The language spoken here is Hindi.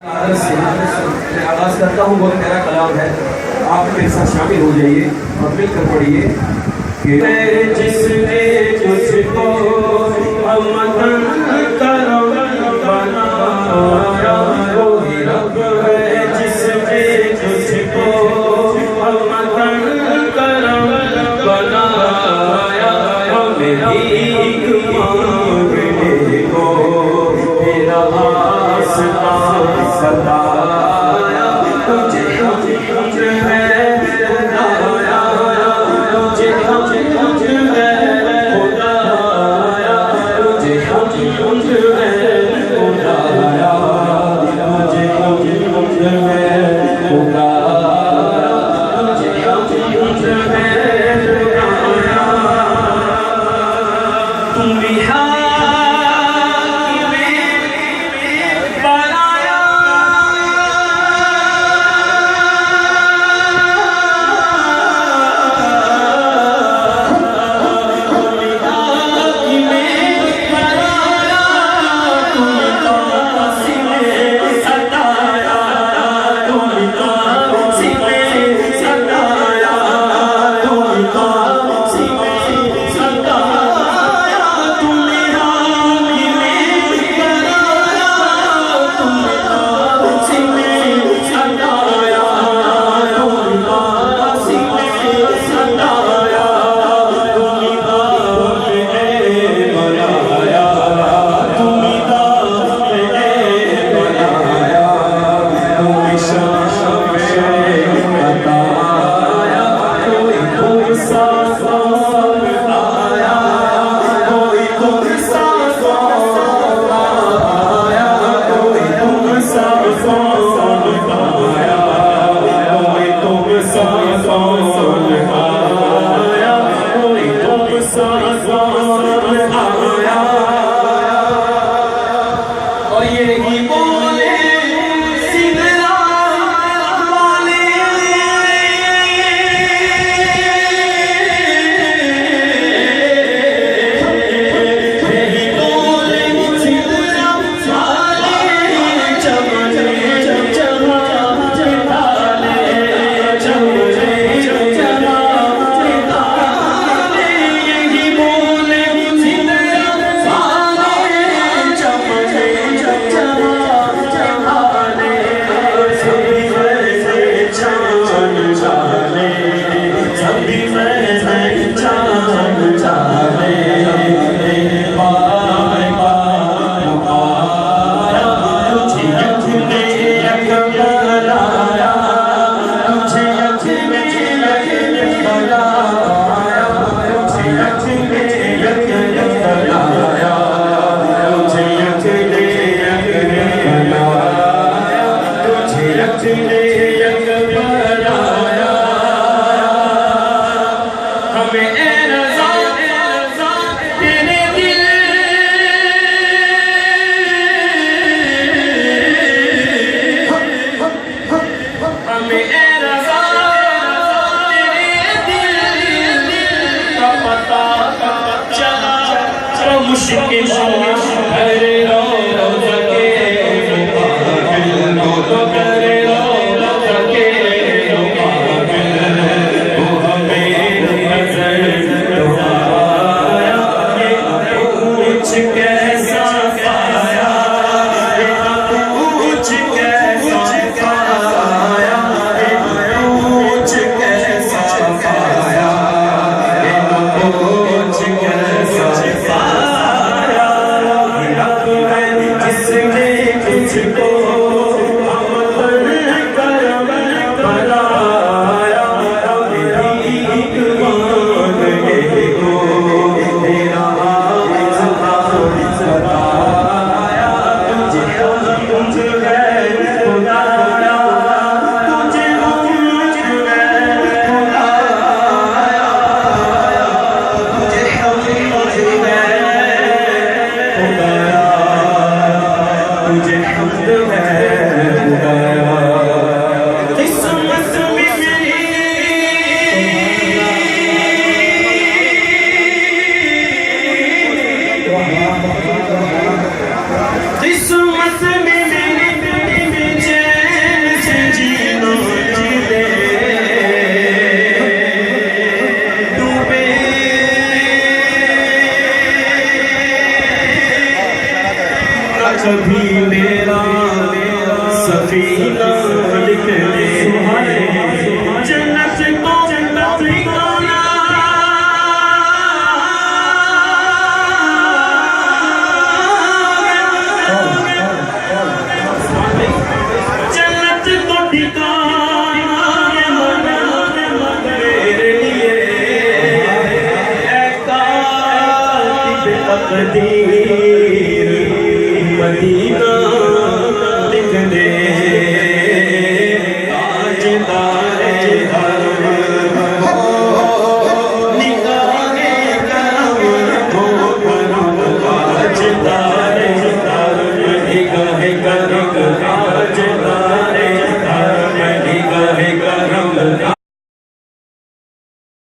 मैं आगाज करता हूँ, बहुत प्यारा कलाम है। आप मेरे साथ शामिल हो जाइए और मिलकर पढ़िए कि जिसने तुझको अमन करम बनाया, वही रब है जिसने तुझको अमन करम बनाया। हमें भीख मांगने को तेरा आसमां सताया, तुझे हम है खुदाया, तुझे हम है खुदाया, तुझे हम है खुदाया, तुझे हम है खुदाया, तुझे हम है खुदाया। तुम बिहार और ये ही बोले सिदरा वाले, यही बोले सिदरा वाले, चमने चमा चिताले, चमने चमा चिताले, यही बोले सिदरा वाले, चमने मुश्किल करे रोज़ के मुकाबिल, तो करे रोज़ के मुकाबिल, वो हमें नज़र तो आया, ये कुछ कैसा पाया, ये कुछ कैसा पाया, ये कुछ कैसा पाया, ये कुछ कैसा पाया। जिसने तुझको अमन करम बनाया, भीख मांगने को तेरा आसमां सताया, तुझे हम है खुदाया, तुझे हम है खुदाया, तुझे हम है तुझे हमद है खुदाया। किस्मत में मेरी किस्मत में मेरी कभी मेरा सफीना लिख दे जन्नत को ठिकाना जन्नत को ठिकाना मेरे लिए तकदीर मदीना लिख दे ताजदारे हरम निगाहे करम हो करम ताजदारे हरम निगाहे